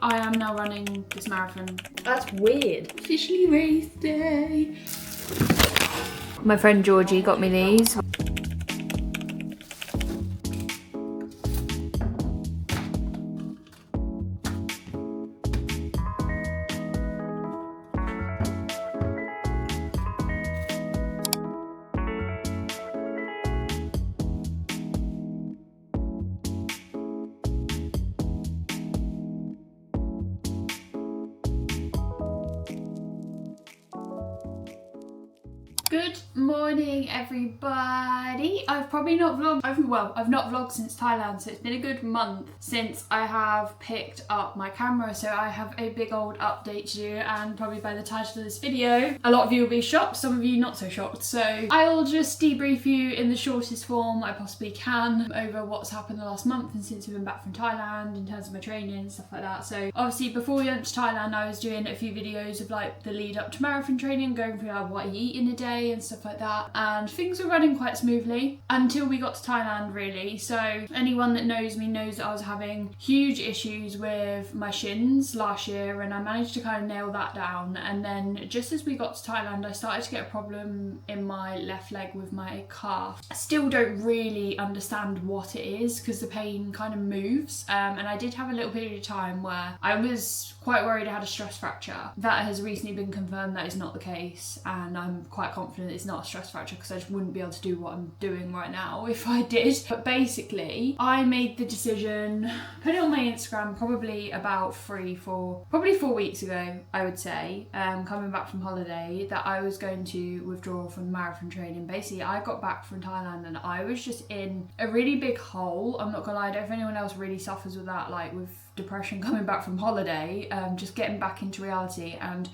I am now running this marathon. That's weird. Officially race day. My friend Georgie got me these. Good morning, everybody. I've probably not vlogged, I've not vlogged since Thailand, so it's been a good month since I have picked up my camera, so I have a big old update to do, and probably by the title of this video, a lot of you will be shocked, some of you not so shocked, so I'll just debrief you in the shortest form I possibly can over what's happened the last month and since we've been back from Thailand in terms of my training and stuff like that. So obviously before we went to Thailand, I was doing a few videos of like the lead up to marathon training, going through like what I eat in a day and stuff like that, and things were running quite smoothly until we got to Thailand, really. So anyone that knows me knows that I was having huge issues with my shins last year, and I managed to kind of nail that down. And then just as we got to Thailand, I started to get a problem in my left leg with my calf. I still don't really understand what it is because the pain kind of moves, and I did have a little period of time where I was quite worried I had a stress fracture. That has recently been confirmed that is not the case, and I'm quite confident it's not a stress fracture because I just wouldn't be able to do what I'm doing right now if I did. But basically, I made the decision, put it on my Instagram probably about 4 weeks ago, I would say, coming back from holiday, that I was going to withdraw from marathon training. Basically, I got back from Thailand and I was just in a really big hole. I'm not gonna lie, I don't know if anyone else really suffers with that, like with depression coming back from holiday, just getting back into reality. And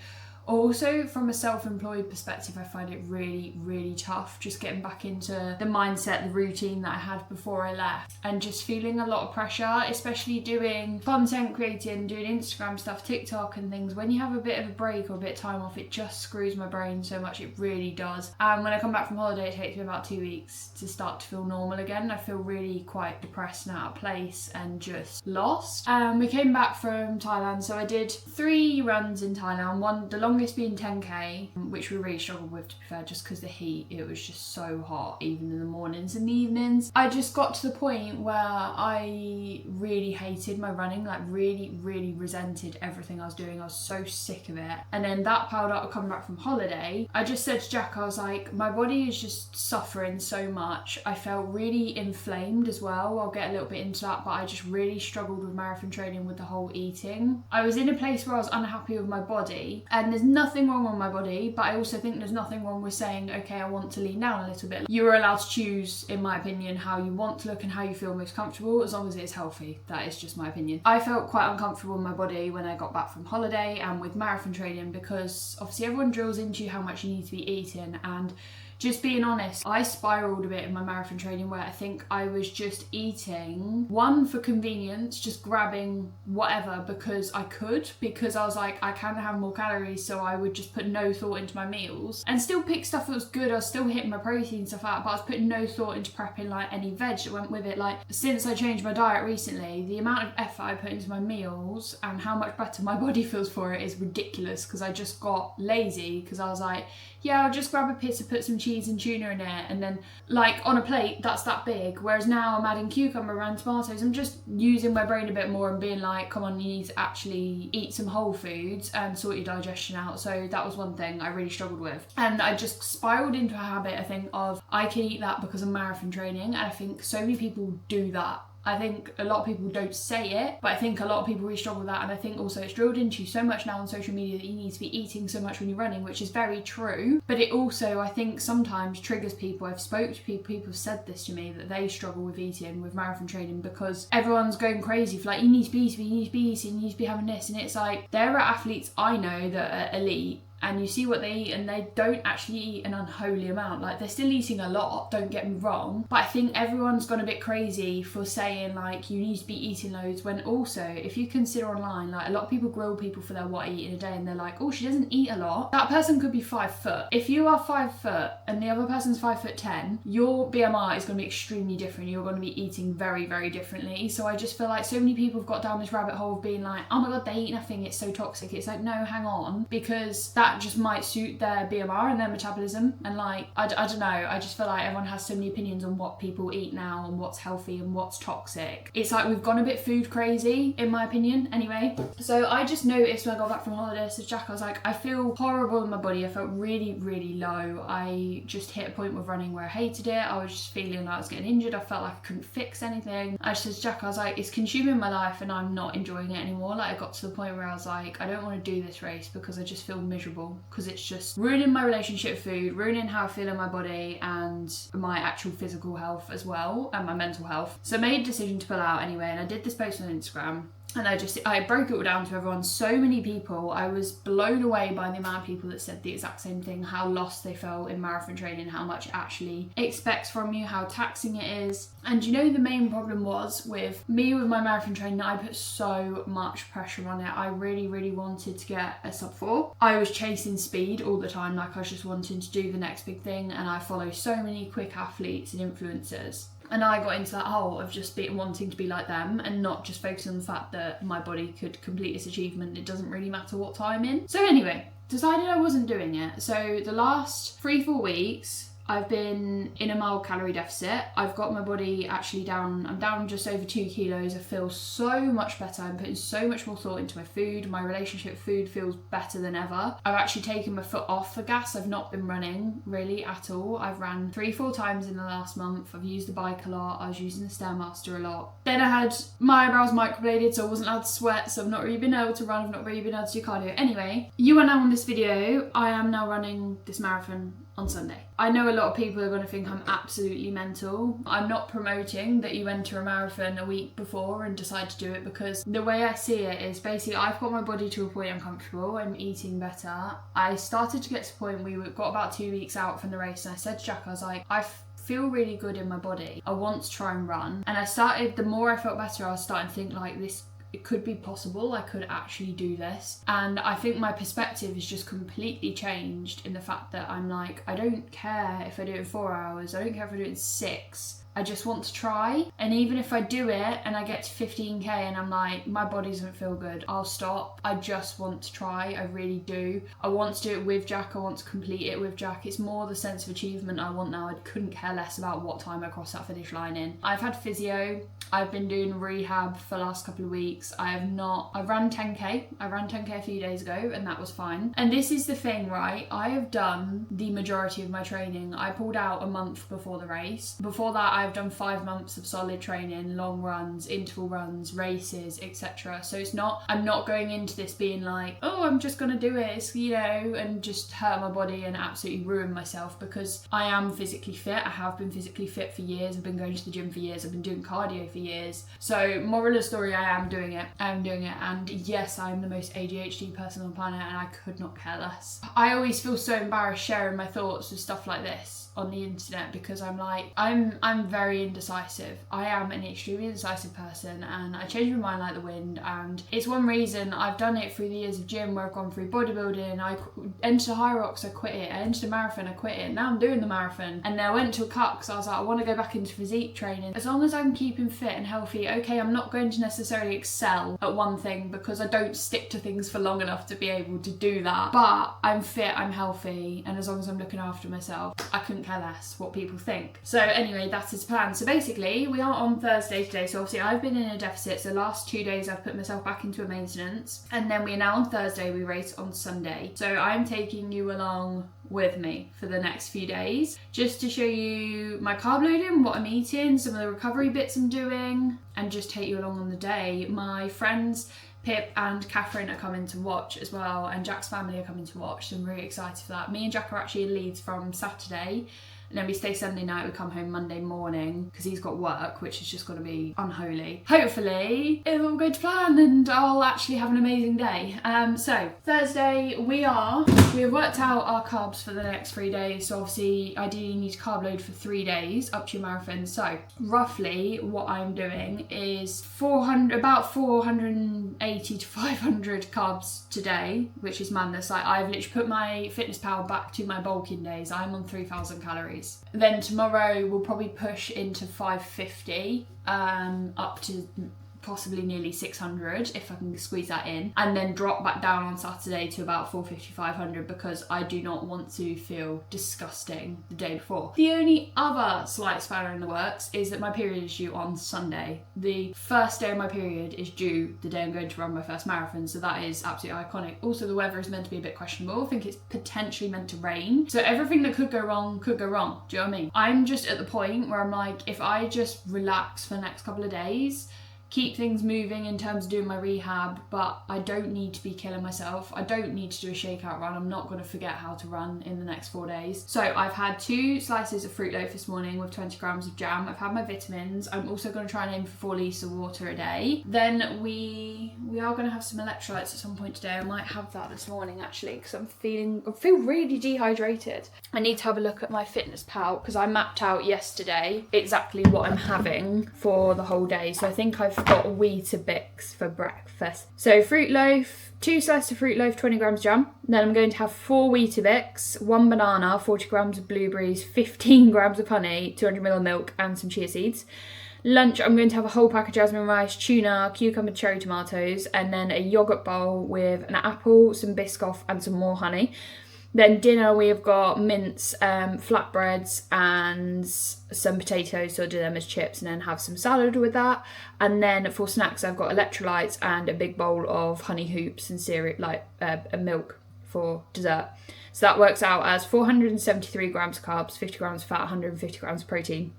also from a self-employed perspective, I find it really tough just getting back into the mindset, the routine that I had before I left, and just feeling a lot of pressure, especially doing content creating, doing Instagram stuff, TikTok and things. When you have a bit of a break or a bit of time off, it just screws my brain so much, it really does. And when I come back from holiday, it takes me about 2 weeks to start to feel normal again. I feel really quite depressed and out of place and just lost. We came back from Thailand, so I did 3 runs in Thailand, one, the longest being 10k, which we really struggled with, to be fair, just because the heat, it was just so hot even in the mornings and the evenings. I just got to the point where I really hated my running, like really resented everything I was doing. I was so sick of it. And then that piled up coming back from holiday. I just said to Jack, I was like, my body is just suffering so much. I felt really inflamed as well. I'll get a little bit into that, but I just really struggled with marathon training with the whole eating. I was in a place where I was unhappy with my body, and there's nothing wrong with my body, but I also think there's nothing wrong with saying, okay, I want to lean down a little bit. You are allowed to choose, in my opinion, how you want to look and how you feel most comfortable, as long as it is healthy. That is just my opinion. I felt quite uncomfortable in my body when I got back from holiday and with marathon training, because obviously everyone drills into you how much you need to be eating, and just being honest, I spiraled a bit in my marathon training where I think I was just eating, one, for convenience, just grabbing whatever because I could, because I was like, I can have more calories, so I would just put no thought into my meals and still pick stuff that was good. I was still hitting my protein stuff out, but I was putting no thought into prepping like any veg that went with it. Like, since I changed my diet recently, the amount of effort I put into my meals and how much better my body feels for it is ridiculous, because I just got lazy, because I was like, yeah, I'll just grab a pizza, put some cheese and tuna in it, and then like on a plate that's that big, whereas now I'm adding cucumber and tomatoes. I'm just using my brain a bit more and being like, come on, you need to actually eat some whole foods and sort your digestion out. So that was one thing I really struggled with, and I just spiraled into a habit, I think, of I can eat that because of marathon training, and I think so many people do that. I think a lot of people don't say it, but I think a lot of people really struggle with that. And I think also it's drilled into you so much now on social media that you need to be eating so much when you're running, which is very true. But it also, I think, sometimes triggers people. I've spoke to people have said this to me, that they struggle with eating with marathon training because everyone's going crazy for like, you need to be eating, you need to be eating, you need to be having this. And it's like, there are athletes I know that are elite and you see what they eat, and they don't actually eat an unholy amount. Like, they're still eating a lot, don't get me wrong, but I think everyone's gone a bit crazy for saying like you need to be eating loads, when also if you consider online, like a lot of people grill people for their what I eat in a day, and they're like, oh, she doesn't eat a lot. That person could be 5 foot. If you are 5 foot and the other person's 5'10", your BMI is going to be extremely different. You're going to be eating very, very differently. So I just feel like so many people have got down this rabbit hole of being like, oh my god, they eat nothing, it's so toxic. It's like, no, hang on, because that just might suit their BMR and their metabolism. And like, I don't know, I just feel like everyone has so many opinions on what people eat now and what's healthy and what's toxic. It's like we've gone a bit food crazy, in my opinion, anyway. So I just noticed when I got back from holiday, so Jack, I was like, I feel horrible in my body. I felt really, really low. I just hit a point with running where I hated it. I was just feeling like I was getting injured. I felt like I couldn't fix anything. I just said to Jack, I was like, it's consuming my life and I'm not enjoying it anymore. Like, I got to the point where I was like, I don't want to do this race because I just feel miserable, because it's just ruining my relationship with food, ruining how I feel in my body and my actual physical health as well, and my mental health. So I made a decision to pull out anyway, and I did this post on Instagram. And I broke it all down to everyone. So many people, I was blown away by the amount of people that said the exact same thing, how lost they felt in marathon training, how much it actually expects from you, how taxing it is. And you know, the main problem was with me with my marathon training, I put so much pressure on it. I really, really wanted to get a sub 4. I was chasing speed all the time, like I was just wanting to do the next big thing, and I follow so many quick athletes and influencers. And I got into that hole of just wanting to be like them and not just focusing on the fact that my body could complete this achievement. It doesn't really matter what time I'm in. So anyway, decided I wasn't doing it. So the last 3-4 weeks, I've been in a mild calorie deficit. I've got my body actually down. I'm down just over 2 kilos. I feel so much better. I'm putting so much more thought into my food. My relationship with food feels better than ever. I've actually taken my foot off the gas. I've not been running really at all. I've ran 3-4 times in the last month. I've used the bike a lot. I was using the Stairmaster a lot. Then I had my eyebrows microbladed, so I wasn't allowed to sweat. So I've not really been able to run. I've not really been able to do cardio. Anyway, you are now on this video. I am now running this marathon on Sunday. I know a lot of people are going to think I'm absolutely mental. I'm not promoting that you enter a marathon a week before and decide to do it, because the way I see it is basically I've got my body to a point I'm comfortable, I'm eating better. I started to get to the point we got about 2 weeks out from the race, and I said to Jack, I was like, I feel really good in my body. I want to try and run. And I started, the more I felt better, I was starting to think like this, it could be possible, I could actually do this. And I think my perspective has just completely changed in the fact that I'm like, I don't care if I do it in 4 hours, I don't care if I do it in 6. I just want to try. And even if I do it and I get to 15k and I'm like, my body doesn't feel good, I'll stop. I just want to try, I really do. I want to do it with Jack, I want to complete it with Jack. It's more the sense of achievement I want now. I couldn't care less about what time I cross that finish line in. I've had physio, I've been doing rehab for the last couple of weeks. I ran 10k. I ran 10k a few days ago and that was fine. And this is the thing, right? I have done the majority of my training. I pulled out a month before the race. Before that, I've done 5 months of solid training, long runs, interval runs, races, etc. So I'm not going into this being like, oh, I'm just gonna do it, you know, and just hurt my body and absolutely ruin myself, because I am physically fit. I have been physically fit for years. I've been going to the gym for years. I've been doing cardio for years. So moral of the story, I am doing it. And yes, I'm the most ADHD person on the planet and I could not care less. I always feel so embarrassed sharing my thoughts with stuff like this on the internet, because I'm like, I'm very indecisive. I am an extremely indecisive person and I change my mind like the wind, and it's one reason I've done it through the years of gym where I've gone through bodybuilding. I entered High Rocks, I quit it. I entered a marathon, I quit it. Now I'm doing the marathon, and then I went to a cut because I was like, I want to go back into physique training. As long as I'm keeping fit and healthy, okay, I'm not going to necessarily excel at one thing because I don't stick to things for long enough to be able to do that, but I'm fit, I'm healthy, and as long as I'm looking after myself, I couldn't care less what people think. So anyway, that is the plan. So basically, we are on Thursday today, so obviously I've been in a deficit, so the last 2 days I've put myself back into a maintenance, and then we are now on Thursday, we race on Sunday. So I'm taking you along with me for the next few days, just to show you my carb loading, what I'm eating, some of the recovery bits I'm doing, and just take you along on the day. My friends Pip and Catherine are coming to watch as well, and Jack's family are coming to watch, so I'm really excited for that. Me and Jack are actually in Leeds from Saturday, And then we stay Sunday night, we come home Monday morning because he's got work, which is just going to be unholy. Hopefully it'll all go to plan and I'll actually have an amazing day. So Thursday we have worked out our carbs for the next 3 days. So obviously ideally you need to carb load for 3 days up to your marathon. So roughly what I'm doing is about 480 to 500 carbs today, which is madness. Like, I've literally put my fitness pal back to my bulking days. I'm on 3,000 calories. Then tomorrow we'll probably push into 550 up to possibly nearly 600 if I can squeeze that in, and then drop back down on Saturday to about 450, 500 because I do not want to feel disgusting the day before. The only other slight spanner in the works is that my period is due on Sunday. The first day of my period is due the day I'm going to run my first marathon, so that is absolutely iconic. Also, the weather is meant to be a bit questionable. I think it's potentially meant to rain, so everything that could go wrong could go wrong. Do you know what I mean? I'm just at the point where I'm like, if I just relax for the next couple of days, keep things moving in terms of doing my rehab, but I don't need to be killing myself. I don't need to do a shakeout run. I'm not going to forget how to run in the next 4 days. So I've had 2 slices of fruit loaf this morning with 20 grams of jam. I've had my vitamins. I'm also going to try and aim for 4 litres of water a day. Then we are going to have some electrolytes at some point today. I might have that this morning actually because I feel really dehydrated. I need to have a look at my fitness pal because I mapped out yesterday exactly what I'm having for the whole day. So I think I've got a Weetabix for breakfast. So fruit loaf, 2 slices of fruit loaf, 20 grams jam. Then I'm going to have 4 Weetabix, 1 banana, 40 grams of blueberries, 15 grams of honey, 200 ml of milk and some chia seeds. Lunch, I'm going to have a whole pack of jasmine rice, tuna, cucumber, cherry tomatoes, and then a yogurt bowl with an apple, some Biscoff and some more honey. Then dinner, we've got mince, flatbreads and some potatoes, so I'll do them as chips and then have some salad with that. And then for snacks, I've got electrolytes and a big bowl of honey hoops and cereal, like milk for dessert. So that works out as 473 grams of carbs, 50 grams of fat, 150 grams of protein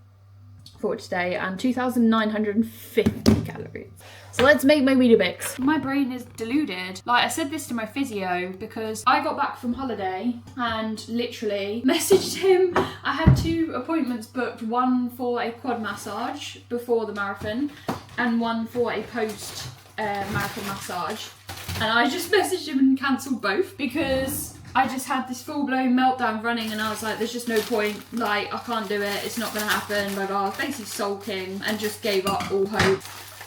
for today, and 2,950 calories. So let's make my Weetabix. My brain is deluded. Like, I said this to my physio because I got back from holiday and literally messaged him. I had 2 appointments booked, one for a quad massage before the marathon and one for a post marathon massage. And I just messaged him and cancelled both because I just had this full-blown meltdown running and I was like, there's just no point, like, I can't do it, it's not going to happen, blah, blah. I was basically sulking and just gave up all hope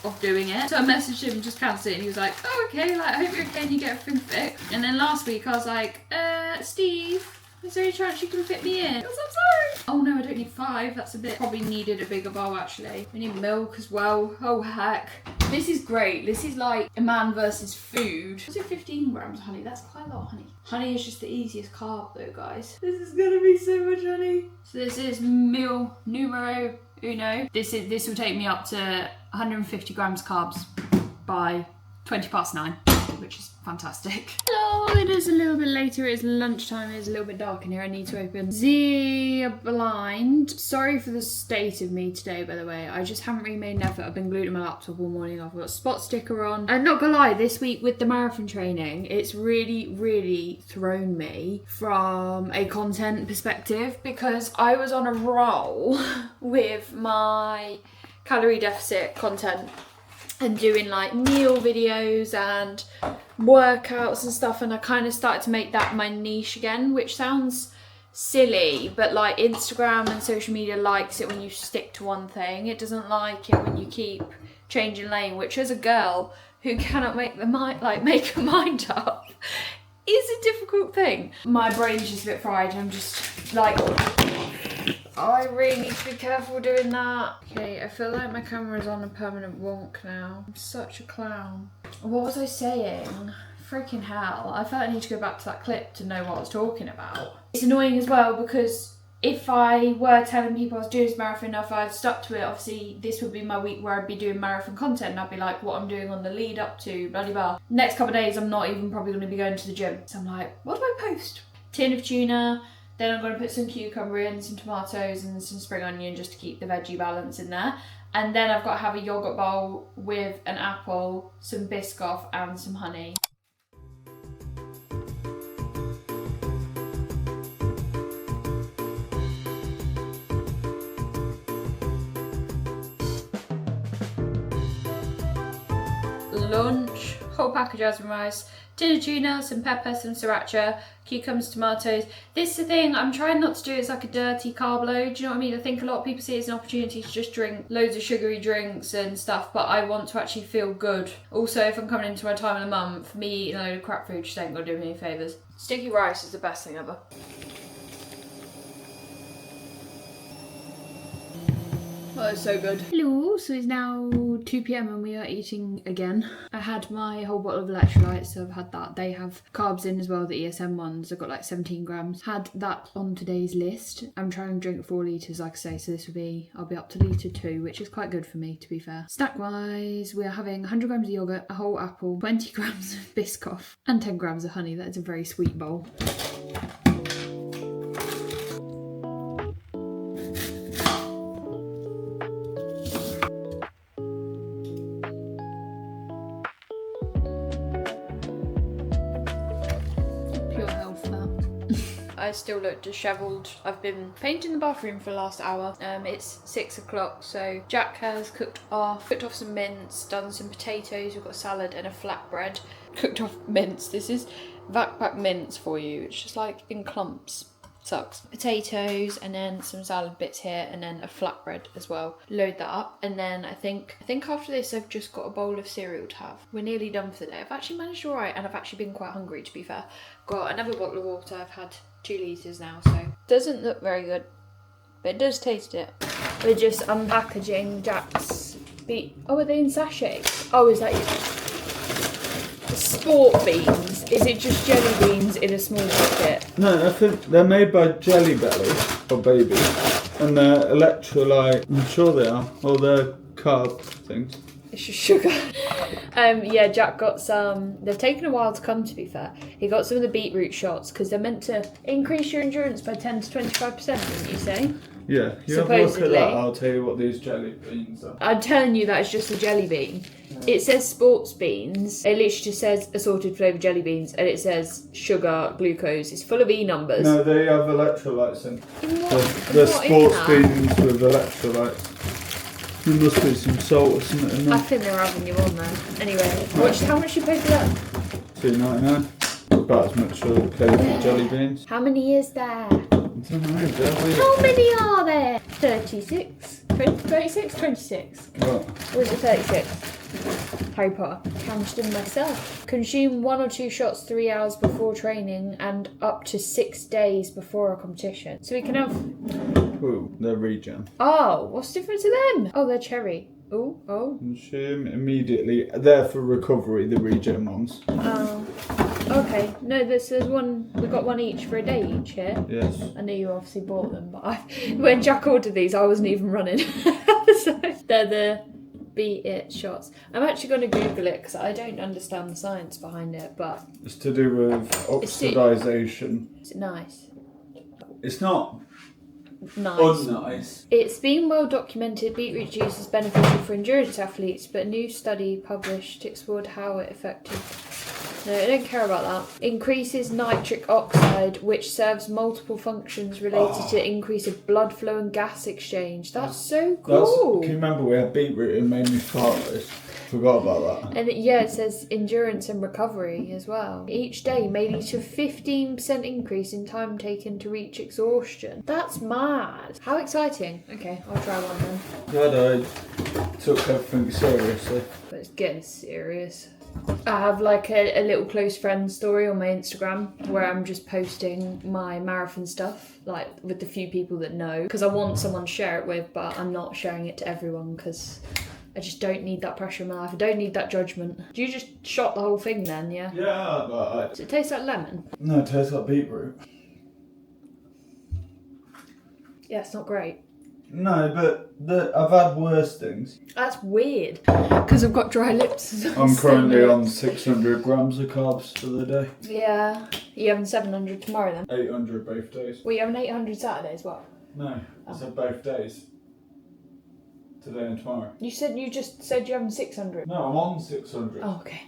of doing it. So I messaged him and just cancelled it and he was like, oh, okay, like, I hope you're okay and you get everything fixed. And then last week I was like, Steve, is there any chance you can fit me in? He goes, I'm sorry. Oh no, I don't need 5, that's a bit, probably needed a bigger bowl actually. We need milk as well, oh heck. This is great. This is like a man versus food. Is it 15 grams of honey? That's quite a lot of honey. Honey is just the easiest carb though, guys. This is gonna be so much honey. So this is meal numero uno. This will take me up to 150 grams carbs by 9:20, which is fantastic. Hello, it is a little bit later. It is lunchtime. It is a little bit dark in here. I need to open the blind. Sorry for the state of me today, by the way. I just haven't really made an effort. I've been glued to my laptop all morning. I've got a spot sticker on. And not gonna lie, this week with the marathon training, it's really thrown me from a content perspective because I was on a roll with my calorie deficit content and doing like meal videos and workouts and stuff, and I kind of started to make that my niche again, which sounds silly, but like Instagram and social media likes it when you stick to one thing. It doesn't like it when you keep changing lane, which as a girl who cannot make her mind up is a difficult thing. My brain's just a bit fried. I'm just like, I really need to be careful doing that. Okay, I feel like my camera's on a permanent wonk now. I'm such a clown. What was I saying? Freaking hell. I felt I need to go back to that clip to know what I was talking about. It's annoying as well because if I were telling people I was doing this marathon, if I had stuck to it, obviously this would be my week where I'd be doing marathon content and I'd be like, what I'm doing on the lead up to, blah, blah, blah. Next couple of days, I'm not even probably going to be going to the gym. So I'm like, what do I post? Tin of tuna. Then I'm going to put some cucumber in, some tomatoes and some spring onion just to keep the veggie balance in there. And then I've got to have a yogurt bowl with an apple, some Biscoff and some honey. pack of jasmine rice, tin of tuna, some pepper, some sriracha, cucumbers, tomatoes. This is the thing, I'm trying not to do it as like a dirty carb load, do you know what I mean? I think a lot of people see it as an opportunity to just drink loads of sugary drinks and stuff, but I want to actually feel good. Also, if I'm coming into my time of the month, me eating a load of crap food just ain't gonna do me any favours. Sticky rice is the best thing ever. Oh, it's so good. Hello, so it's now 2 PM and we are eating again. I had my whole bottle of electrolytes, so I've had that. They have carbs in as well, the ESM ones. I've got like 17 grams. Had that on today's list. I'm trying to drink 4 litres, like I say, so this will be, I'll be up to litre 2, which is quite good for me, to be fair. Snack-wise, we are having 100 grams of yoghurt, a whole apple, 20 grams of Biscoff, and 10 grams of honey. That is a very sweet bowl. I still look dishevelled. I've been painting the bathroom for the last hour. It's 6 o'clock, so Jack has cooked off some mince, done some potatoes, we've got a salad and a flatbread. Cooked off mince. This is vac-pack mince for you. It's just like in clumps. Sucks. Potatoes and then some salad bits here and then a flatbread as well. Load that up and then I think after this I've just got a bowl of cereal to have. We're nearly done for the day. I've actually managed alright and I've actually been quite hungry, to be fair. Got another bottle of water. I've had 2 litres now, so doesn't look very good, but it does taste it. We're just unpackaging Jack's beet. Oh, are they in sachets? Oh, is that sport beans? Is it just jelly beans in a small packet? No, I think they're made by Jelly Belly, or Baby, and they're electrolyte, I'm sure they are, or they're carb things. It's just sugar. Yeah, Jack got some. They've taken a while to come, to be fair. He got some of the beetroot shots because they're meant to increase your endurance by 10 to 25%, didn't you say? Yeah, you have a look at that, I'll tell you what these jelly beans are. I'm telling you that it's just a jelly bean. Yeah. It says sports beans. It literally just says assorted flavoured jelly beans and it says sugar, glucose. It's full of E numbers. No, they have electrolytes in. They're sports beans with electrolytes. There must be some salt or something in there. I think they're having you on there. Anyway, how much you pay for that? $2.99. About as much for a plate of jelly beans. How many is there? I don't know. How many are there? 36? 36? 26? What? Or is it 36? Harry Potter. Counted them myself. Consume 1 or 2 shots 3 hours before training and up to 6 days before a competition. So we can have... Ooh, they're regen. Oh, what's the difference to them? Oh, they're cherry. Ooh, oh. Consume immediately. They're for recovery, the regen ones. Oh. Okay. No, there's one. We got one each for a day each here. Yes. I knew you obviously bought them, but when Jack ordered these, I wasn't even running. So they're the Beat It shots. I'm actually going to Google it because I don't understand the science behind it, but it's to do with oxidization. Is it nice? It's not. Nice. Unnice. It's been well documented beetroot juice is beneficial for endurance athletes, but a new study published explored how it affected. No, I don't care about that. Increases nitric oxide, which serves multiple functions related to increase of blood flow and gas exchange. That's so cool. Can you remember we had beetroot and made me fart? Forgot about that. And it says endurance and recovery as well. Each day may lead to a 15% increase in time taken to reach exhaustion. That's mad. How exciting. Okay, I'll try one then. Glad I took everything seriously. But it's getting serious. I have like a little close friend story on my Instagram where I'm just posting my marathon stuff, like with the few people that know, because I want someone to share it with, but I'm not sharing it to everyone because I just don't need that pressure in my life. I don't need that judgment. Do you just shot the whole thing then, yeah? Yeah, but Does it taste like lemon? No, it tastes like beetroot. Yeah, it's not great. No, but I've had worse things. That's weird, because I've got dry lips. I'm currently on 600 grams of carbs for the day. Yeah. You having 700 tomorrow then? 800 both days. Well, you having 800 Saturday as well? No, I said both days. Today and tomorrow. You just said you're having 600. No, I'm on 600. Oh, okay.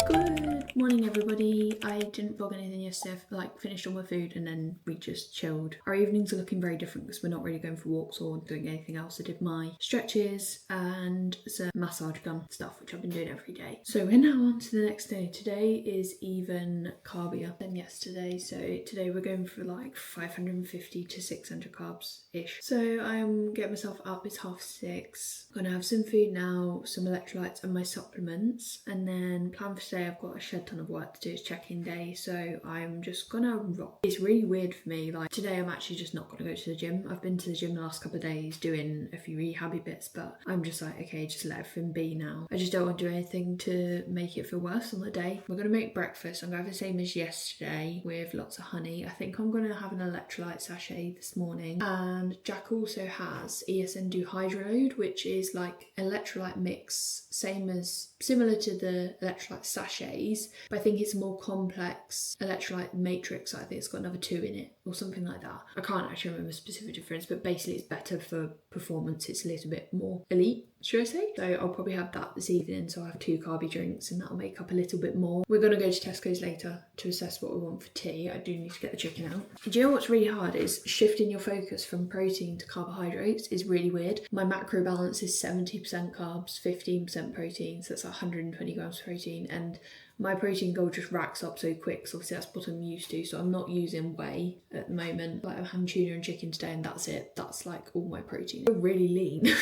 Good morning morning everybody. I didn't vlog anything yesterday, like finished all my food and then we just chilled. Our evenings are looking very different because we're not really going for walks or doing anything else. I did my stretches and some massage gun stuff, which I've been doing every day. So we're now on to the next day. Today is even carbier than yesterday. So today we're going for like 550 to 600 carbs-ish. So I'm getting myself up, it's 6:30. I'm gonna have some food now, some electrolytes and my supplements, and then plan for today. I've got a shed ton of work to do. It's check-in day, so I'm just gonna rock. It's really weird for me, like today I'm actually just not gonna go to the gym. I've been to the gym the last couple of days doing a few rehabby bits, but I'm just like, okay, just let everything be now. I just don't want to do anything to make it feel worse on the day. We're gonna make breakfast. I'm gonna have the same as yesterday with lots of honey. I think I'm gonna have an electrolyte sachet this morning, and Jack also has ESN Do Hydro Load, which is like electrolyte mix, similar to the electrolyte sachets, but I think it's a more complex electrolyte matrix. I think it's got another 2 in it or something like that. I can't actually remember the specific difference, but basically it's better for performance. It's a little bit more elite, should I say? So I'll probably have that this evening, so I'll have 2 carby drinks and that'll make up a little bit more. We're gonna go to Tesco's later to assess what we want for tea. I do need to get the chicken out. Do you know what's really hard is shifting your focus from protein to carbohydrates is really weird. My macro balance is 70% carbs, 15% protein, so that's 120 grams of protein, and my protein goal just racks up so quick, so obviously that's what I'm used to, so I'm not using whey at the moment. Like I'm having tuna and chicken today and that's it. That's like all my protein. I'm really lean.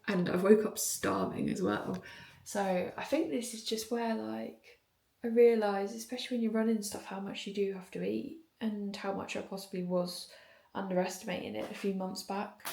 And I woke up starving as well. So I think this is just where like I realise, especially when you're running stuff, how much you do have to eat and how much I possibly was underestimating it a few months back.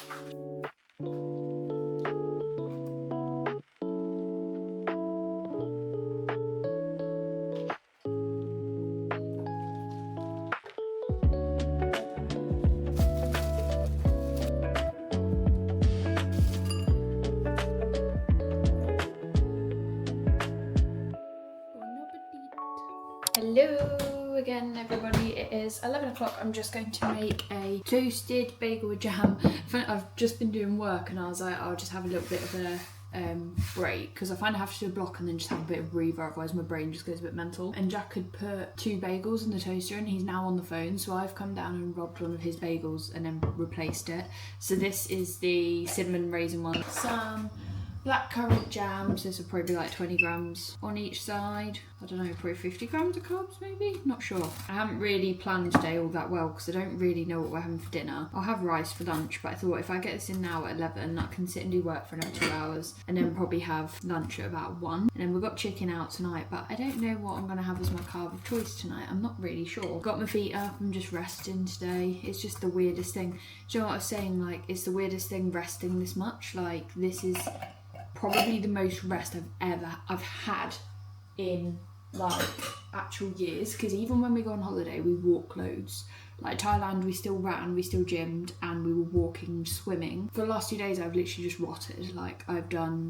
Hello again everybody, it is 11 o'clock. I'm just going to make a toasted bagel with jam. I've just been doing work and I was like, I'll just have a little bit of a break because I find I have to do a block and then just have a bit of breather, otherwise my brain just goes a bit mental. And Jack had put 2 bagels in the toaster and he's now on the phone, so I've come down and robbed one of his bagels and then replaced it. So this is the cinnamon raisin one. Some blackcurrant jam, so this will probably be like 20 grams on each side. I don't know, probably 50 grams of carbs maybe? Not sure. I haven't really planned today all that well because I don't really know what we're having for dinner. I'll have rice for lunch, but I thought if I get this in now at 11, I can sit and do work for another 2 hours and then probably have lunch at about 1. And then we've got chicken out tonight, but I don't know what I'm going to have as my carb of choice tonight. I'm not really sure. Got my feet up, I'm just resting today. It's just the weirdest thing. Do you know what I was saying? Like, it's the weirdest thing resting this much. Like, this is probably the most rest I've had in like actual years, because even when we go on holiday we walk loads. Like Thailand we still ran, we still gymmed, and we were walking, swimming. For the last 2 days I've literally just rotted. Like I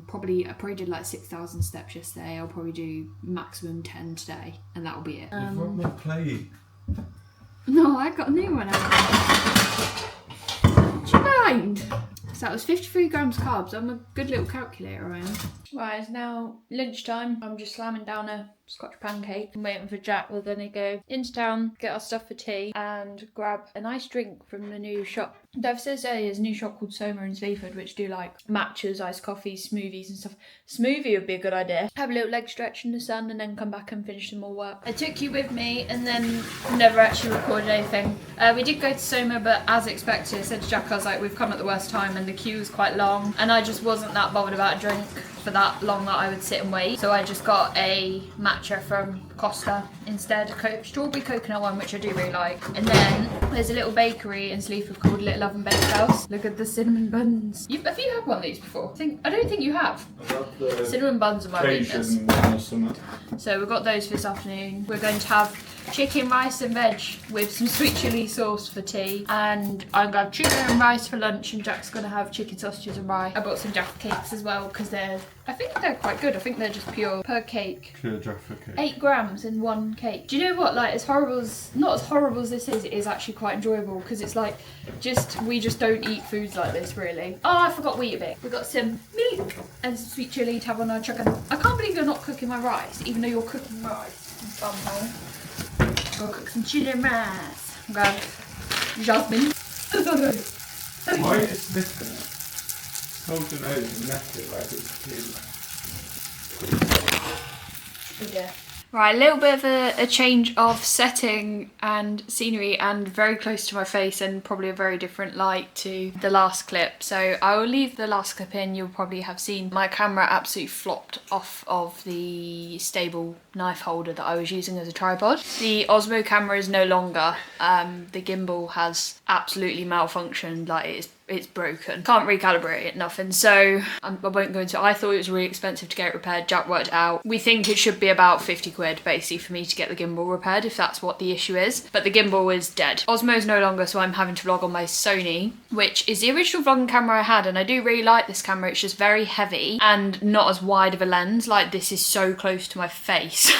probably did like 6,000 steps yesterday. I'll probably do maximum 10 today and that'll be it. You've got my plate. No, I got a new one out. Do you mind? So that was 53 grams carbs. I'm a good little calculator, I am. Right, it's now lunchtime. I'm just slamming down a Scotch pancake. I'm waiting for Jack. We're gonna go into town, get our stuff for tea, and grab a nice drink from the new shop. Dev says there's a new shop called Soma in Sleaford, which do like matchas, iced coffees, smoothies and stuff. Smoothie would be a good idea. Have a little leg stretch in the sun and then come back and finish some more work. I took you with me and then never actually recorded anything. We did go to Soma, but as expected, I said to Jack, I was like, we've come at the worst time and the queue was quite long, and I just wasn't that bothered about a drink for that long that I would sit and wait. So I just got a matcha from Costa instead, a strawberry coconut one, which I do really like. And then there's a little bakery in Sleaford called Little Oven Baked House. Look at the cinnamon buns. Have you had one of these before? I don't think you have. Cinnamon buns are my weakness. So we've got those for this afternoon. We're going to have chicken, rice and veg with some sweet chilli sauce for tea, and I'm going to have chicken and rice for lunch, and Jack's going to have chicken sausages and rye. I bought some Jaffa cakes as well because I think they're quite good. I think they're just pure per cake. Pure Jaffa cake. 8 grams in one cake. Do you know what, like, not as horrible as this is, it is actually quite enjoyable because it's like, we just don't eat foods like this really. Oh, I forgot Weetabix. We've got some milk and some sweet chilli to have on our chicken. I can't believe you're not cooking my rice, even though you're cooking rice. Go cook some chili rice. Grab jasmine. Why is it different? Hold your nose and neck it like it's cute. Yeah. Right, a little bit of a change of setting and scenery, and very close to my face, and probably a very different light to the last clip. So I will leave the last clip in. You'll probably have seen my camera absolutely flopped off of the stable knife holder that I was using as a tripod. The Osmo camera is no longer. The gimbal has absolutely malfunctioned, like it's broken. Can't recalibrate it, nothing. So I won't go into it. I thought it was really expensive to get it repaired. Jack worked it out. We think it should be about 50 quid basically for me to get the gimbal repaired, if that's what the issue is. But the gimbal is dead. Osmo is no longer, so I'm having to vlog on my Sony, which is the original vlogging camera I had, and I do really like this camera. It's just very heavy and not as wide of a lens. Like, this is so close to my face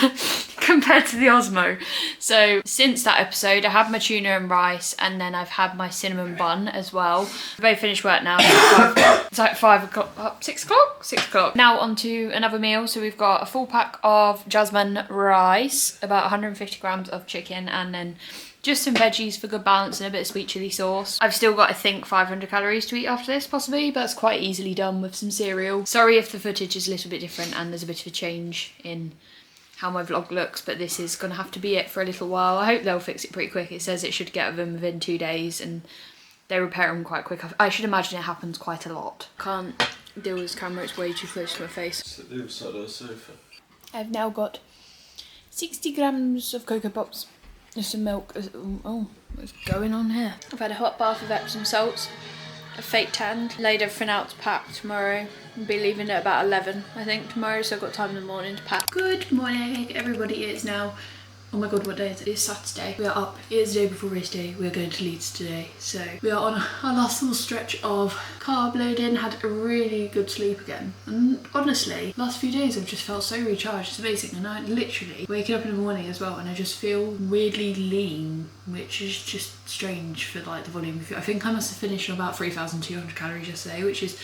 compared to the Osmo. So since that episode, I had my tuna and rice, and then I've had my cinnamon bun as well. I've finished work now. It's like 5 o'clock, 6 o'clock? 6 o'clock. Now on to another meal. So we've got a full pack of jasmine rice, about 150 grams of chicken, and then just some veggies for good balance and a bit of sweet chilli sauce. I've still got, I think, 500 calories to eat after this, possibly, but it's quite easily done with some cereal. Sorry if the footage is a little bit different and there's a bit of a change in how my vlog looks, but this is going to have to be it for a little while. I hope they'll fix it pretty quick. It says it should get them within 2 days, and they repair them quite quick. I should imagine it happens quite a lot. Can't deal with this camera, it's way too close to my face. Sit the other side of the sofa. I've now got 60 grams of Cocoa Pops. There's some milk. Oh, what's going on here? I've had a hot bath of Epsom salts, a fake tan, laid everything out to pack tomorrow. I'll be leaving at about 11, I think, tomorrow, so I've got time in the morning to pack. Good morning, everybody. It is now, oh my god, what day is it? It's Saturday. We are up. It is the day before race day. We're going to Leeds today. So we are on our last little stretch of carb loading. Had a really good sleep again. And honestly, last few days I've just felt so recharged. It's amazing. And I literally waking up in the morning as well, and I just feel weirdly lean, which is just strange for like the volume. I think I must have finished on about 3,200 calories yesterday, which is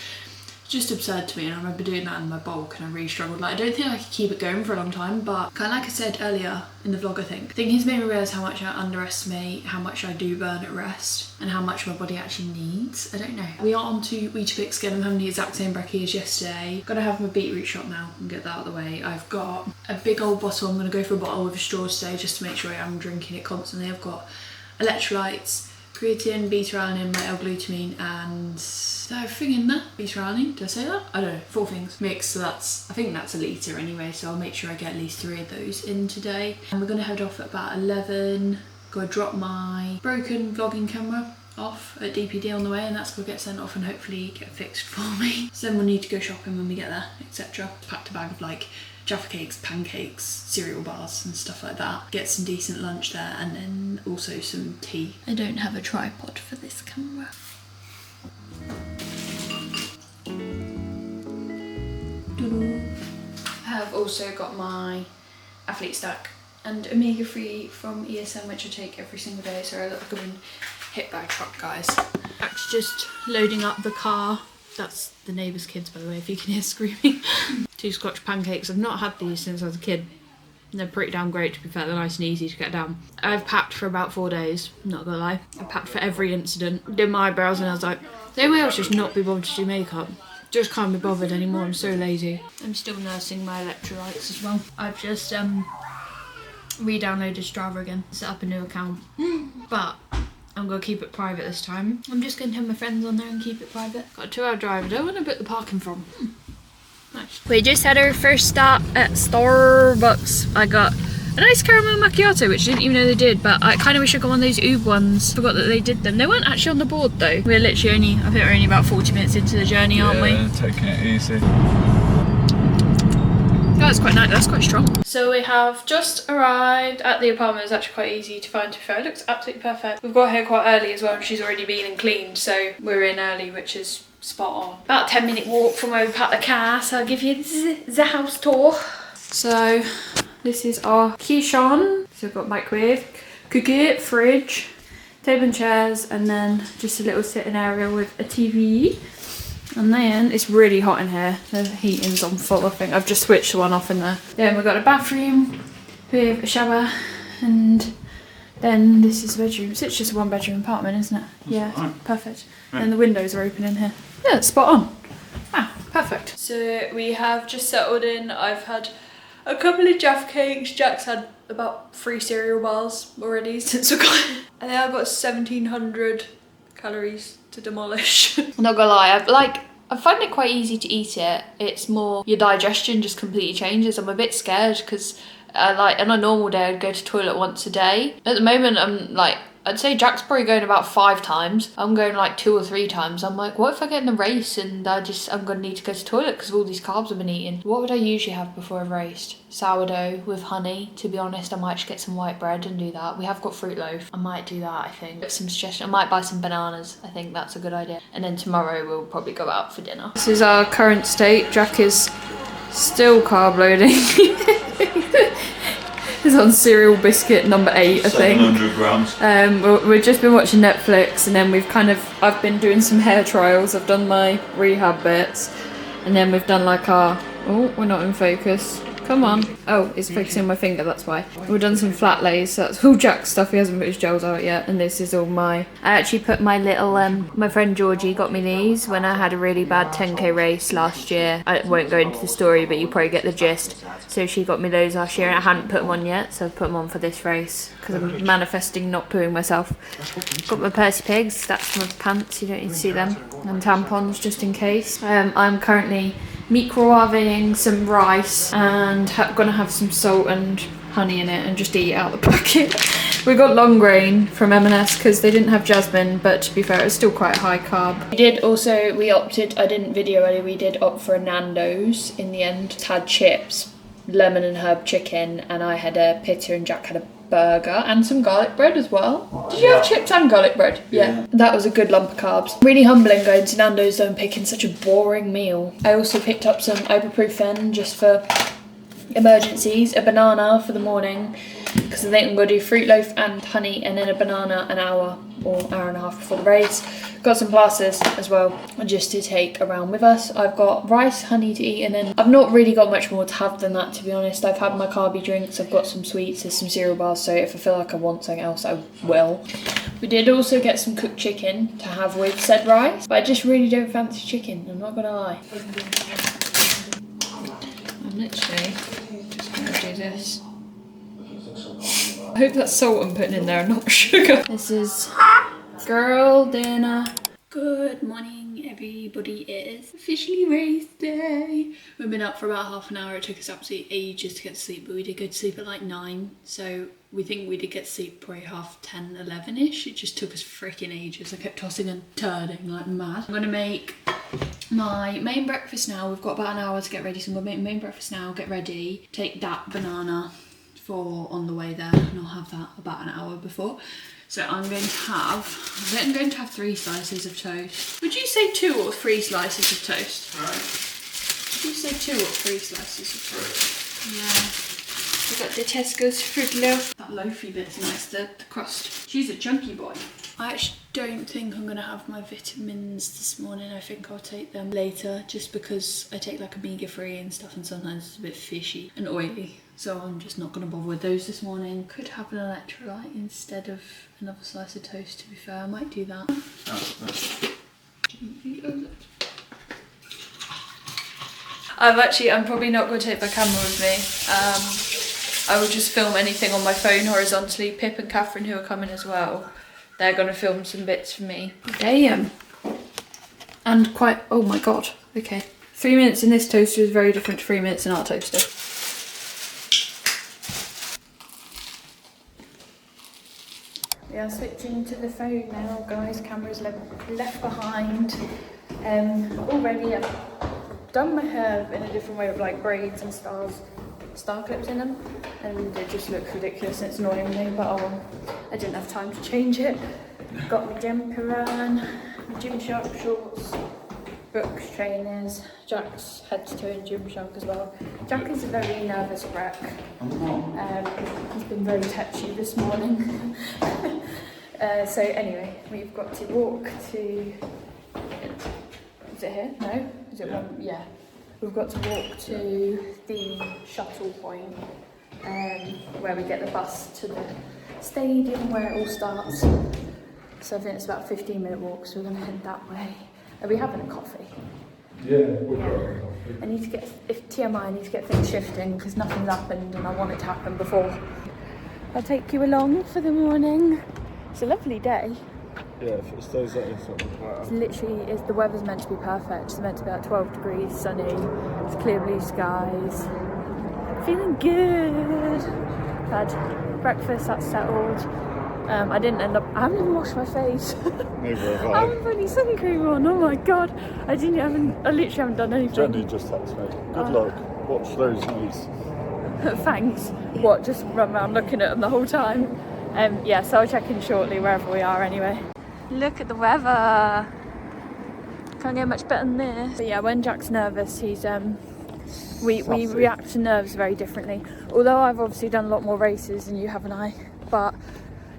just absurd to me, and I remember doing that in my bulk and I really struggled. Like, I don't think I could keep it going for a long time, but kind of like I said earlier in the vlog, I think he's made me realise how much I underestimate how much I do burn at rest and how much my body actually needs. I don't know. We are on to Weetabix again. I'm having the exact same brekkie as yesterday. Gotta have my beetroot shot now and get that out of the way. I've got a big old bottle. I'm gonna go for a bottle with a straw today just to make sure I am drinking it constantly. I've got electrolytes, creatine, beta-alanine, my L-glutamine, and is there everything in there? Beta-alanine, did I say that? I don't know, 4 things mixed, so I think that's a litre anyway, so I'll make sure I get at least 3 of those in today. And we're gonna head off at about 11, go drop my broken vlogging camera off at DPD on the way, and that's gonna get sent off and hopefully get fixed for me. So then we'll need to go shopping when we get there, etc. Packed a bag of like Jaffa cakes, pancakes, cereal bars and stuff like that. Get some decent lunch there, and then also some tea. I don't have a tripod for this camera. I have also got my athlete stack and omega-3 from ESM, which I take every single day. Sorry, I look like I'm in hit by a truck, guys. Jack's just loading up the car. That's the neighbour's kids, by the way, if you can hear screaming. 2 Scotch pancakes. I've not had these since I was a kid. They're pretty damn great, to be fair. They're nice and easy to get down. I've packed for about 4 days, not gonna lie. I packed for every incident. Did my eyebrows, and I was like, they will just not be bothered to do makeup. Just can't be bothered anymore, I'm so lazy. I'm still nursing my electrolytes as well. I've just re-downloaded Strava again, set up a new account. But I'm gonna keep it private this time. I'm just gonna have my friends on there and keep it private. Got a 2-hour drive, I don't want to book the parking from. Nice. We just had our first stop at Starbucks. I got a nice caramel macchiato, which I didn't even know they did, but I kind of wish I got one of those Oob ones. Forgot that they did them. They weren't actually on the board though. We're literally only, I think we're only about 40 minutes into the journey, aren't we? Yeah, taking it easy. That's quite nice, that's quite strong. So we have just arrived at the apartment. It's actually quite easy to find, to be fair. It looks absolutely perfect. We've got here quite early as well, and she's already been and cleaned, so we're in early, which is spot on. About a 10-minute walk from where we parked the car, so I'll give you the house tour. So this is our kitchen. So we've got microwave, cooker, fridge, table and chairs, and then just a little sitting area with a TV. And then it's really hot in here. The heating's on full, I think. I've just switched the one off in there. Then we've got a bathroom, with a shower, and then this is the bedroom. So it's just a 1-bedroom apartment, isn't it? Yeah, right. perfect. Yeah. And the windows are open in here. Yeah, it's spot on. Ah, perfect. So we have just settled in. I've had a couple of Jaffa cakes. Jack's had about 3 cereal bars already since we got it. And then I've got 1,700 calories to demolish. I'm not gonna lie, I find it quite easy to eat it. It's more your digestion just completely changes. I'm a bit scared because on a normal day I'd go to the toilet once a day. At the moment I'm like, I'd say Jack's probably going about 5 times. I'm going like 2 or 3 times. I'm like, what if I get in a race and I'm gonna need to go to the toilet because of all these carbs I've been eating? What would I usually have before I've raced? Sourdough with honey. To be honest, I might just get some white bread and do that. We have got fruit loaf. I might do that, I think. Get some suggestion. I might buy some bananas. I think that's a good idea. And then tomorrow we'll probably go out for dinner. This is our current state. Jack is still carb loading. He's on cereal biscuit number 8, I think. 700 grams. We've just been watching Netflix, and then I've been doing some hair trials. I've done my rehab bits, and then we've done like oh, we're not in focus. Come on. Oh, it's focusing on my finger, that's why. We've done some flat lays, so that's all Jack's stuff. He hasn't put his gels out yet, and this is all I actually put my little, my friend Georgie got me these when I had a really bad 10k race last year. I won't go into the story, but you probably get the gist. So she got me those last year, and I hadn't put them on yet, so I've put them on for this race, because I'm manifesting not pooing myself. Got my Percy Pigs, that's my pants, you don't need to see them, and tampons just in case. I'm currently microwaving some rice and gonna have some salt and honey in it and just eat it out the packet. We got long grain from M&S because they didn't have jasmine, but to be fair, it's still quite high carb. We opted, I didn't video earlier, we did opt for a Nando's in the end. Had chips, lemon and herb chicken, and I had a pita and Jack had a burger and some garlic bread as well. Did you have chips and garlic bread? Yeah. That was a good lump of carbs. Really humbling going to Nando's though and picking such a boring meal. I also picked up some ibuprofen just for emergencies, a banana for the morning, because I think I'm going to do fruit loaf and honey, and then a banana an hour or hour and a half before the race. Got some plasters as well, just to take around with us. I've got rice, honey to eat, and then I've not really got much more to have than that, to be honest. I've had my carby drinks, I've got some sweets, there's some cereal bars, so if I feel like I want something else, I will. We did also get some cooked chicken to have with said rice, but I just really don't fancy chicken, I'm not gonna lie. I'm literally just gonna do this. I hope that's salt I'm putting in there and not sugar. This is girl dinner. Good morning everybody, it is officially race day. We've been up for about half an hour. It took us absolutely ages to get to sleep, but we did go to sleep at like 9, so we think we did get to sleep probably 10:30, 11ish. It just took us freaking ages. I kept tossing and turning like mad. I'm gonna make my main breakfast now. We've got about an hour to get ready, so I'm gonna make main breakfast now, get ready, take that banana for on the way there, and I'll have that about an hour before. So I'm going to have 3 slices of toast. Would you say 2 or 3 slices of toast? Right. Would you say 2 or 3 slices of toast? Yeah. We've got the Tesco's fruit loaf. That loafy bit's nice, the crust. She's a chunky boy. I actually don't think I'm gonna have my vitamins this morning. I think I'll take them later, just because I take like omega-3 and stuff, and sometimes it's a bit fishy and oily. So I'm just not gonna bother with those this morning. Could have an electrolyte instead of another slice of toast, to be fair. I might do that. I'm probably not gonna take my camera with me. I will just film anything on my phone horizontally. Pip and Catherine, who are coming as well, they're gonna film some bits for me. Damn. And quite, oh my god, okay. 3 minutes in this toaster is very different to 3 minutes in our toaster. We are switching to the phone now, guys. Camera's left behind. Already I've done my hair in a different way with like braids and star clips in them, and it just looks ridiculous and it's annoying me, but oh well. I didn't have time to change it. Got my jumper on, my GYMSHARK shorts, Brooks trainers, Jack's head to toe in GYMSHARK as well. Jack is a very nervous wreck. He's been very touchy this morning. So anyway, we've got to walk to, is it here? No? Is it one? Yeah. We've got to walk to the shuttle point where we get the bus to the stadium where it all starts. So I think it's about a 15-minute walk, so we're going to head that way. Are we having a coffee? Yeah, we've got a coffee. I need to get, if TMI, I need to get things shifting because nothing's happened and I want it to happen before. I'll take you along for the morning. It's a lovely day. Yeah, if it stays like this, it'll be quite It's literally, the weather's meant to be perfect. It's meant to be like 12 degrees, sunny, it's clear blue skies. Feeling good. Had breakfast, that's settled. I didn't end up, I haven't even washed my face. Neither have I haven't put any sun cream on, oh my god. I literally haven't done anything. Jenny just texted me. Good luck. Watch those knees. Thanks. What, just run around looking at them the whole time? Yeah, so I'll check in shortly wherever we are anyway. Look at the weather. Can't get much better than this. But yeah, when Jack's nervous, he's we react to nerves very differently. Although I've obviously done a lot more races than you have and I, but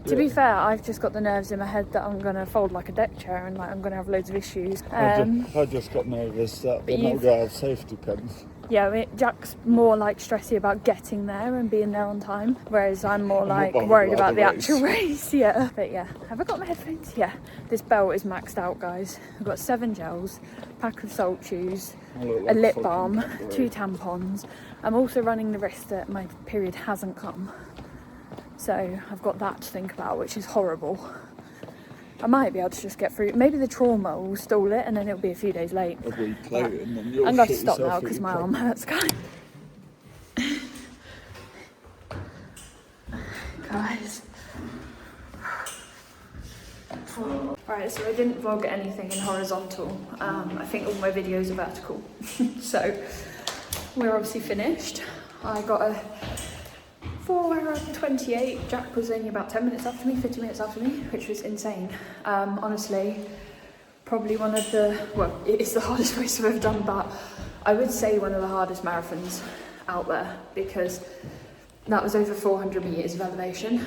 to be fair, I've just got the nerves in my head that I'm gonna fold like a deck chair and like I'm gonna have loads of issues. I just got nervous that we're not gonna have safety pins. Yeah, Jack's more like stressy about getting there and being there on time, whereas I'm more like worried about the actual race. Yeah, but yeah, have I got my headphones? Yeah, this belt is maxed out, guys. I've got 7 gels, pack of salt chews, a lip balm, 2 tampons. I'm also running the risk that my period hasn't come, so I've got that to think about, which is horrible. I might be able to just get through. Maybe the trauma will stall it and then it'll be a few days late. A week later, and then you'll I'm going to stop now because my arm hurts, guys. Right, so I didn't vlog anything in horizontal. I think all my videos are vertical. So we're obviously finished. I got a 4:28. Jack was only about 10 minutes after me, 50 minutes after me, which was insane. Honestly, probably one of the, well, it's the hardest race I've ever done, but I would say one of the hardest marathons out there because that was over 400 metres of elevation.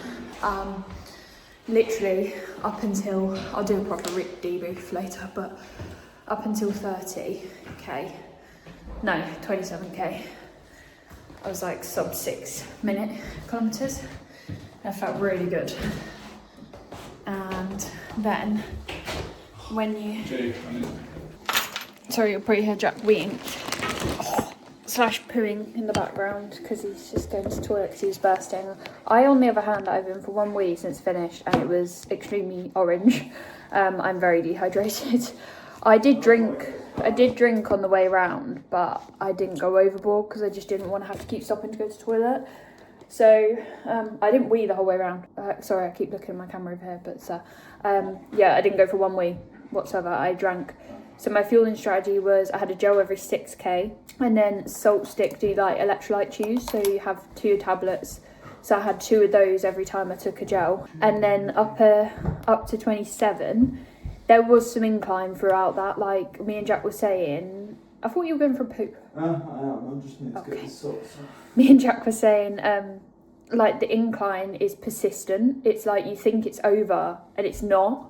Literally up until, I'll do a proper debrief later, but up until 30k, no, 27k. I was like sub 6 minute kilometres. I felt really good. And then when you, sorry, you'll probably hear Jack weeing slash pooing in the background because he's just going to the toilet because he was bursting. I, on the other hand, I've been for 1 week since finished and it was extremely orange. I'm very dehydrated. I did drink on the way round, but I didn't go overboard because I just didn't want to have to keep stopping to go to the toilet. So I didn't wee the whole way around. Sorry, I keep looking at my camera over here, but yeah, I didn't go for 1 wee whatsoever. I drank. So my fueling strategy was I had a gel every 6k and then salt stick do like electrolyte chews. So you have 2 tablets. So I had 2 of those every time I took a gel. And then up to 27, there was some incline throughout that. Like me and Jack were saying, I thought you were going for a poop. I am. I just need to get the socks off. Me and Jack were saying, like the incline is persistent. It's like you think it's over and it's not.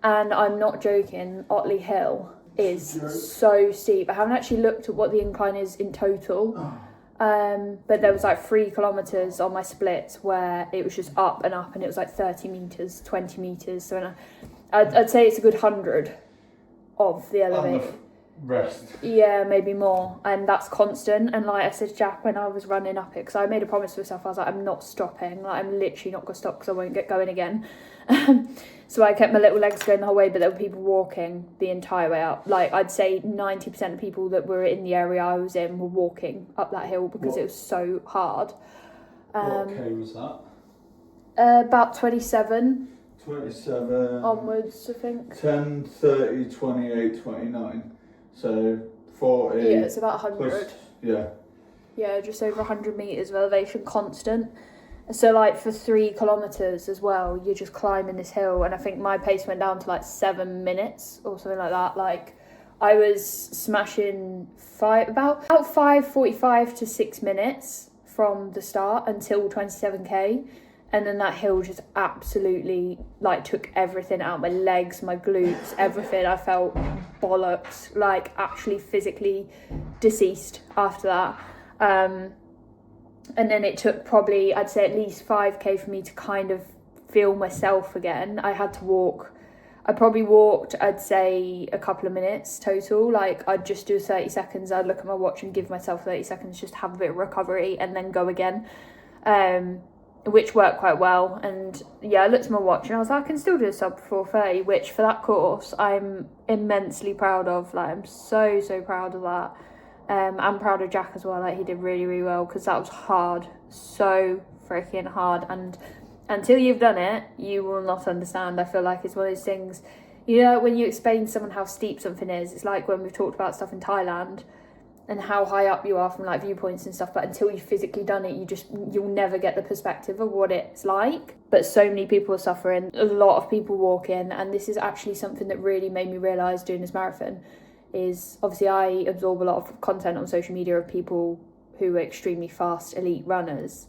And I'm not joking, Otley Hill is so steep. I haven't actually looked at what the incline is in total. But there was like 3 kilometres on my splits where it was just up and up and it was like 30 metres, 20 metres. So I'd say it's a good 100 of the elevator. Rest. Yeah, maybe more. And that's constant. And like I said to Jack when I was running up it, because I made a promise to myself, I was like, I'm not stopping. Like I'm literally not going to stop because I won't get going again. So I kept my little legs going the whole way, but there were people walking the entire way up. Like I'd say 90% of people that were in the area I was in were walking up that hill because it was so hard. What K was that? About 27. 27. Onwards, I think. 10, 30, 28, 29. So 40. Yeah, it's about 100. Plus, yeah. Yeah, just over 100 metres of elevation constant. So like for 3 kilometres as well, you're just climbing this hill, and I think my pace went down to like 7 minutes or something like that. Like I was smashing about 5:45 to 6 minutes from the start until 27k, and then that hill just absolutely like took everything out, my legs, my glutes, everything. I felt bollocks, like actually physically deceased after that. And then it took probably, I'd say at least 5k for me to kind of feel myself again. I had to walk. I probably walked, I'd say, a couple of minutes total. Like, I'd just do 30 seconds. I'd look at my watch and give myself 30 seconds, just have a bit of recovery and then go again, which worked quite well. And yeah, I looked at my watch and I was like, I can still do a sub 4:30, which for that course, I'm immensely proud of. Like, I'm so proud of that. I'm proud of Jack as well. Like, he did really well, because that was hard. So freaking hard. And until you've done it, you will not understand. I feel like it's one of those things, you know, when you explain to someone how steep something is, it's like when we've talked about stuff in Thailand and how high up you are from like viewpoints and stuff, but until you've physically done it, you'll never get the perspective of what it's like. But so many people are suffering, a lot of people walk in, and this is actually something that really made me realise doing this marathon is, obviously I absorb a lot of content on social media of people who are extremely fast elite runners.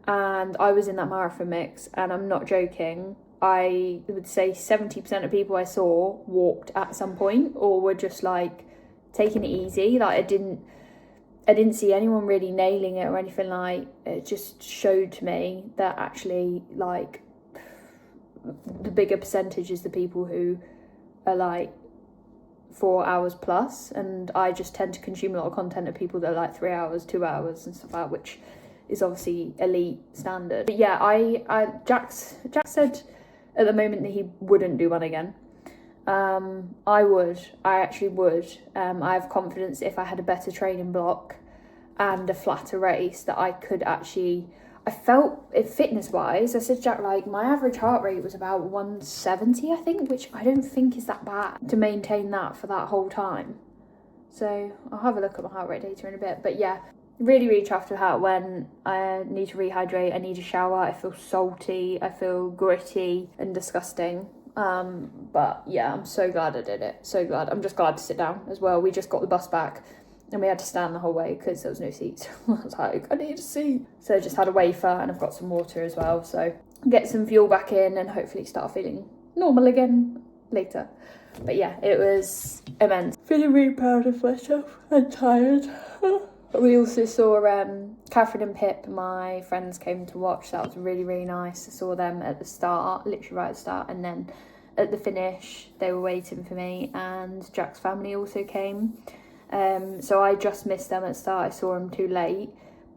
And I was in that marathon mix, and I'm not joking, I would say 70% of people I saw walked at some point or were just like taking it easy. Like, I didn't see anyone really nailing it or anything. Like, it just showed to me that actually, like, the bigger percentage is the people who are like 4 hours plus, and I just tend to consume a lot of content of people that are like 3 hours, 2 hours and stuff like that, which is obviously elite standard. But yeah, Jack said at the moment that he wouldn't do one again. I actually would. I have confidence if I had a better training block and a flatter race that I could actually, I felt it fitness wise. I said, Jack, like, my average heart rate was about 170, I think, which I don't think is that bad to maintain that for that whole time. So I'll have a look at my heart rate data in a bit. But yeah, really chuffed with how it went. I need to rehydrate, I need a shower, I feel salty, I feel gritty and disgusting. But yeah, I'm so glad I did it, so glad. I'm just glad to sit down as well. We just got the bus back and we had to stand the whole way because there was no seats. I was like, I need a seat. So I just had a wafer and I've got some water as well. So get some fuel back in and hopefully start feeling normal again later. But yeah, it was immense. Feeling really proud of myself and tired. We also saw Catherine and Pip, my friends, came to watch. That was really nice. I saw them at the start, literally right at the start, and then at the finish they were waiting for me, and Jack's family also came. So I just missed them at the start. I saw them too late,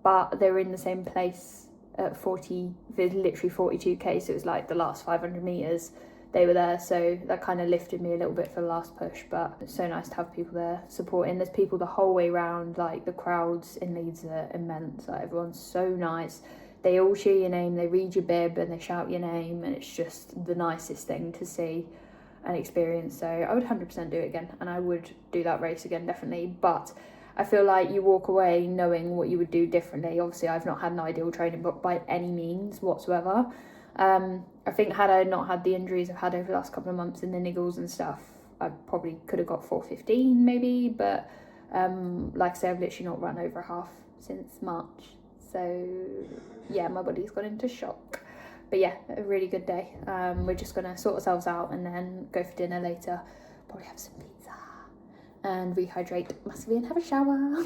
but they were in the same place at literally 42k, so it was like the last 500 metres they were there, so that kind of lifted me a little bit for the last push. But it's so nice to have people there supporting. There's people the whole way round. Like, the crowds in Leeds are immense. Like, everyone's so nice. They all cheer your name, they read your bib and they shout your name, and it's just the nicest thing to see and experience. So I would 100% do it again, and I would do that race again, definitely. But I feel like you walk away knowing what you would do differently. Obviously, I've not had an ideal training book by any means whatsoever. I think had I not had the injuries I've had over the last couple of months and the niggles and stuff, I probably could have got 4:15 maybe, but like I say, I've literally not run over half since March. So yeah, my body's gone into shock. But yeah, a really good day. We're just gonna sort ourselves out and then go for dinner later, probably have some pizza and rehydrate massively and have a shower.